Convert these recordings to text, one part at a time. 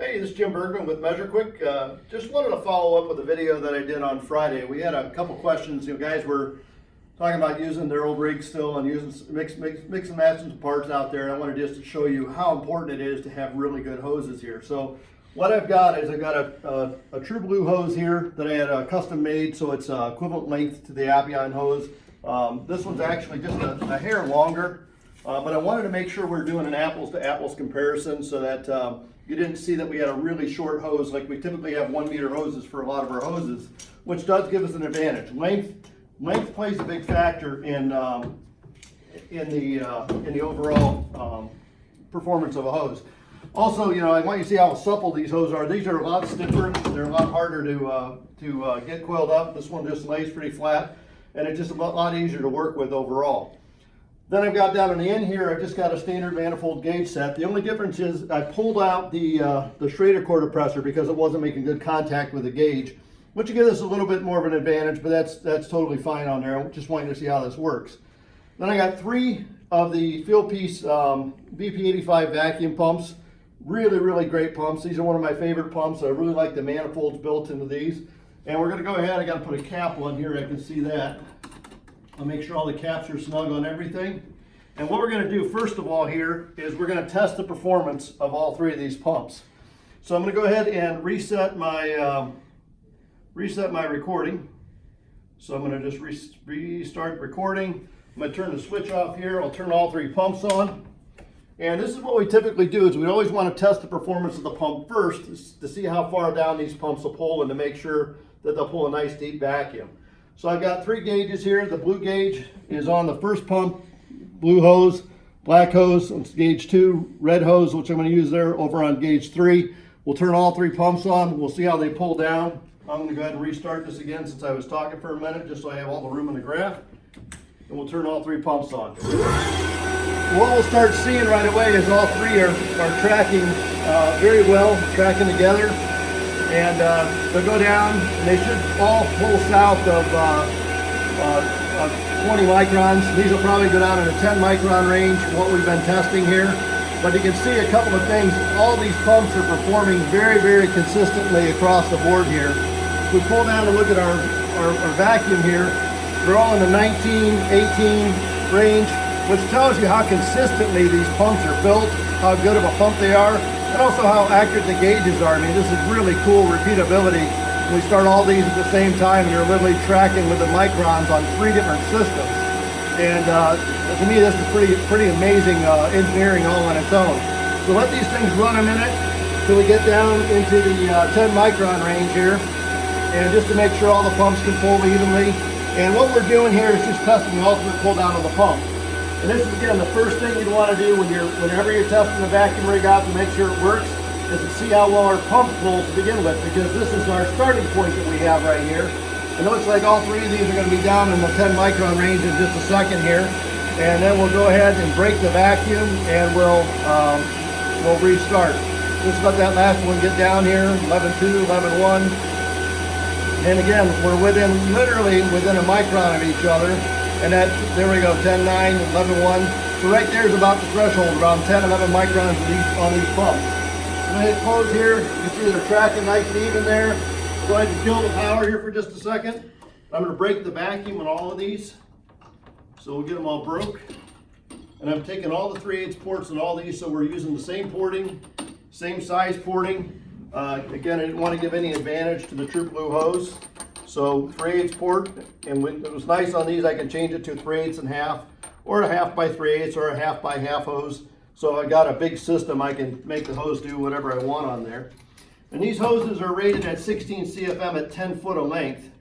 Hey, this is Jim Bergman with Measure Quick. Just wanted to follow up with a video that I did on Friday. We had a couple questions. Guys were talking about using their old rigs still and using mix and matching parts out there. And I wanted just to show you how important it is to have really good hoses here. So what I've got is I've got a TruBlu hose here that I had custom made, so it's equivalent length to the Appion hose. This one's actually just a hair longer, but I wanted to make sure we're doing an apples to apples comparison so that you didn't see that we had a really short hose. Like we typically have 1 meter hoses for a lot of our hoses, which does give us an advantage. Length plays a big factor in the overall performance of a hose. Also, I want you to see how supple these hoses are. These are a lot stiffer. They're a lot harder to get coiled up. This one just lays pretty flat, and it's just a lot easier to work with overall. Then I've got down on the end here, I've just got a standard manifold gauge set. The only difference is I pulled out the Schrader core depressor because it wasn't making good contact with the gauge, which gives us a little bit more of an advantage, but that's totally fine on there. I just want you to see how this works. Then I got 3 of the Fieldpiece BP85 vacuum pumps. Really great pumps. These are one of my favorite pumps. I really like the manifolds built into these. And we're gonna go ahead, I gotta put a cap on here, I can see that. I'll make sure all the caps are snug on everything. And what we're gonna do first of all here is we're gonna test the performance of all 3 of these pumps. So I'm gonna go ahead and reset my recording. So I'm gonna just restart recording. I'm gonna turn the switch off here. I'll turn all 3 pumps on. And this is what we typically do, is we always want to test the performance of the pump first to see how far down these pumps will pull and to make sure that they'll pull a nice deep vacuum. So I've got 3 gauges here. The blue gauge is on the first pump, blue hose, black hose on gauge 2, red hose, which I'm going to use there, over on gauge 3. We'll turn all 3 pumps on. We'll see how they pull down. I'm going to go ahead and restart this again since I was talking for a minute, just so I have all the room in the graph. And we'll turn all 3 pumps on. What we'll start seeing right away is all 3 are tracking very well, tracking together. And they'll go down, and they should all pull south of 20 microns. These will probably go down in the 10 micron range, what we've been testing here. But you can see a couple of things. All these pumps are performing very consistently across the board here. If we pull down and look at our vacuum here, they're all in the 19, 18 range, which tells you how consistently these pumps are built, how good of a pump they are, and also how accurate the gauges are. I mean, this is really cool repeatability. We start all these at the same time, and you're literally tracking with the microns on 3 different systems. And to me, this is pretty amazing engineering all on its own. So let these things run a minute till we get down into the 10 micron range here, and just to make sure all the pumps can pull evenly. And what we're doing here is just testing the ultimate pull down of the pump. And this is, again, the first thing you'd want to do whenever you're testing the vacuum rig out to make sure it works, is to see how well our pump pulls to begin with, because this is our starting point that we have right here. It looks like all 3 of these are going to be down in the 10 micron range in just a second here. And then we'll go ahead and break the vacuum, and we'll restart. Just let that last one get down here, 11.2, 11.1. And again, we're literally within a micron of each other. And there we go, 10.9, 11.1. So right there is about the threshold, around 10, 11 microns on these pumps. I'm going to hit close here. You can see they're tracking nice and even there. Go ahead and kill the power here for just a second. I'm going to break the vacuum on all of these. So we'll get them all broke. And I'm taking all the 3/8 ports on all these, so we're using the same porting, same size porting. Again, I didn't want to give any advantage to the TruBlu hose. So 3/8 port, and it was nice on these, I can change it to 3/8 and half, or a 1/2 by 3/8, or a 1/2 by 1/2 hose. So I got a big system, I can make the hose do whatever I want on there. And these hoses are rated at 16 CFM at 10 foot of length.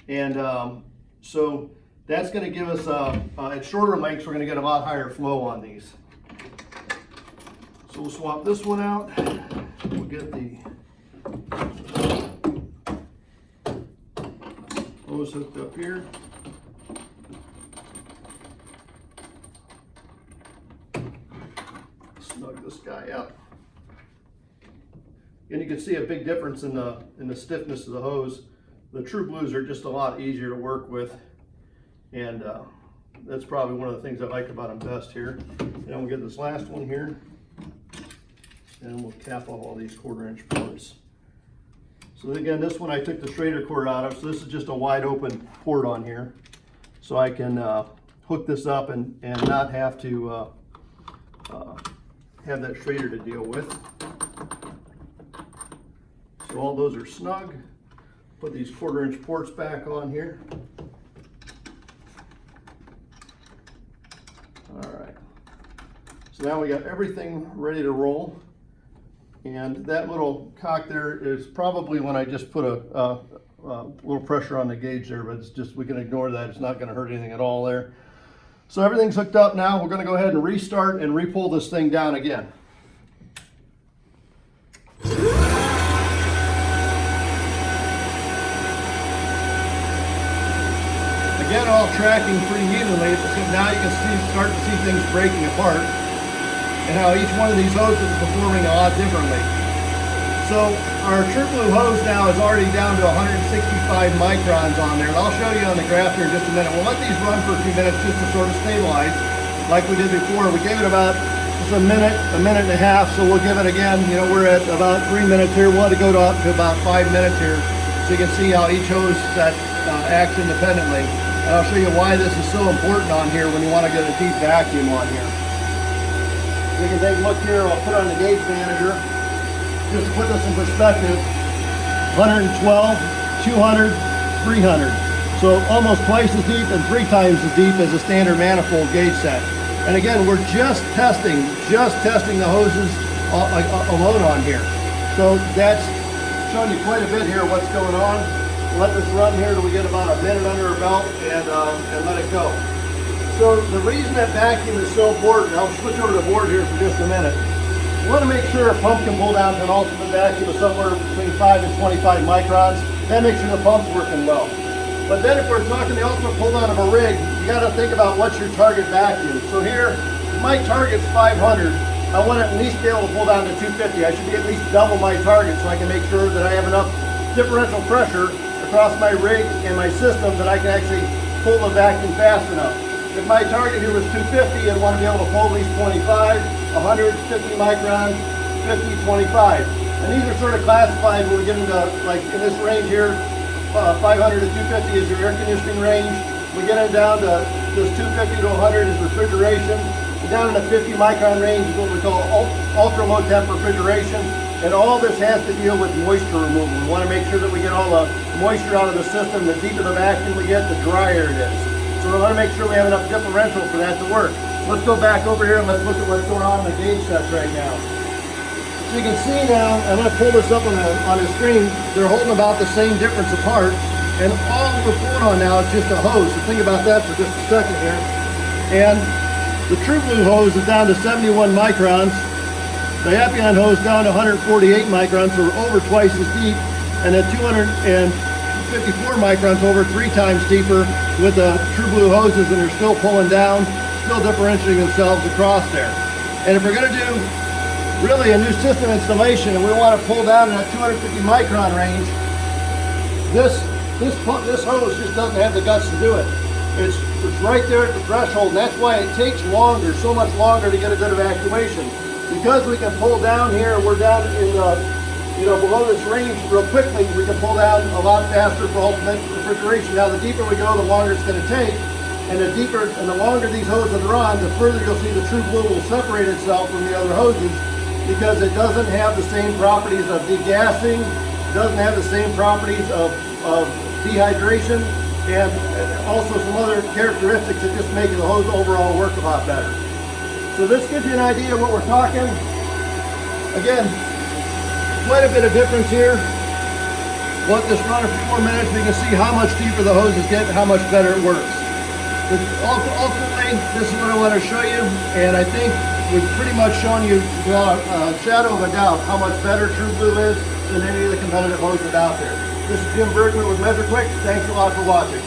And so that's gonna give us, at shorter lengths, we're gonna get a lot higher flow on these. So we'll swap this one out. We'll get the hose hooked up here. Snug this guy up. And you can see a big difference in the stiffness of the hose. The TruBlus are just a lot easier to work with, and that's probably one of the things I like about them best here. And we'll get this last one here. and we'll cap off all these 1/4" ports. So again, this one I took the Schrader cord out of, so this is just a wide open port on here. So I can hook this up and not have to have that Schrader to deal with. So all those are snug. Put these 1/4" ports back on here. All right. So now we got everything ready to roll. And that little cock there is probably when I just put a little pressure on the gauge there, but it's just, we can ignore that. It's not going to hurt anything at all there. So everything's hooked up now. We're going to go ahead and restart and re-pull this thing down again. Again, all tracking pretty evenly. So now you can start to see things breaking apart, and how each one of these hoses is performing a lot differently. So our TruBlu hose now is already down to 165 microns on there. And I'll show you on the graph here in just a minute. We'll let these run for a few minutes just to sort of stabilize like we did before. We gave it about just a minute and a half, so we'll give it again. You know, we're at about 3 minutes here. We'll let it go up to about 5 minutes here, so you can see how each hose that acts independently. And I'll show you why this is so important on here when you want to get a deep vacuum on here. You can take a look here. I'll put on the gauge manager. Just to put this in perspective, 112, 200, 300. So almost twice as deep and 3 times as deep as a standard manifold gauge set. And again, we're just testing the hoses alone on here. So that's showing you quite a bit here what's going on. We'll let this run here till we get about a minute under our belt and let it go. So the reason that vacuum is so important, I'll switch over to the board here for just a minute. We want to make sure a pump can pull down to an ultimate vacuum of somewhere between 5 and 25 microns. That makes sure the pump's working well. But then if we're talking the ultimate pull down of a rig, you got to think about what's your target vacuum. So here, my target's 500. I want to at least be able to pull down to 250. I should be at least double my target so I can make sure that I have enough differential pressure across my rig and my system that I can actually pull the vacuum fast enough. If my target here was 250, I'd want to be able to pull at least 25, 100, 50 microns, 50, 25. And these are sort of classified when we get into, like in this range here, 500 to 250 is your air conditioning range. We get it down to this 250 to 100 is refrigeration. And down in the 50 micron range is what we call ultra low temp refrigeration. And all this has to deal with moisture removal. We want to make sure that we get all the moisture out of the system. The deeper the vacuum we get, the drier it is. So we want to make sure we have enough differential for that to work. Let's go back over here and let's look at what's going on in the gauge sets right now. So you can see now, I'm going to pull this up on the screen, they're holding about the same difference apart, and all we're pulling on now is just a hose. So think about that for just a second here. And the TruBlu hose is down to 71 microns, the Appion hose down to 148 microns, so we're over twice as deep, and then 254 microns, over 3 times deeper with the TruBlu hoses, and they're still pulling down, still differentiating themselves across there. And if we're going to do really a new system installation and we want to pull down in that 250 micron range, this hose just doesn't have the guts to do it. It's right there at the threshold, and that's why it takes longer, so much longer to get a good evacuation. Because we can pull down here, we're down in the, below this range real quickly, we can pull down a lot faster for ultimate refrigeration. Now the deeper we go, the longer it's going to take. And the deeper and the longer these hoses are on, the further you'll see the TruBlu will separate itself from the other hoses, because it doesn't have the same properties of degassing, doesn't have the same properties of dehydration, and also some other characteristics that just make the hose overall work a lot better. So this gives you an idea of what we're talking. Again, quite a bit of difference here. Let this run for 4 minutes, you can see how much deeper the hoses get and how much better it works. But ultimately, this is what I want to show you, and I think we've pretty much shown you without a shadow of a doubt how much better TruBlu is than any of the competitive hoses out there. This is Jim Bergman with MeasureQuick. Thanks a lot for watching.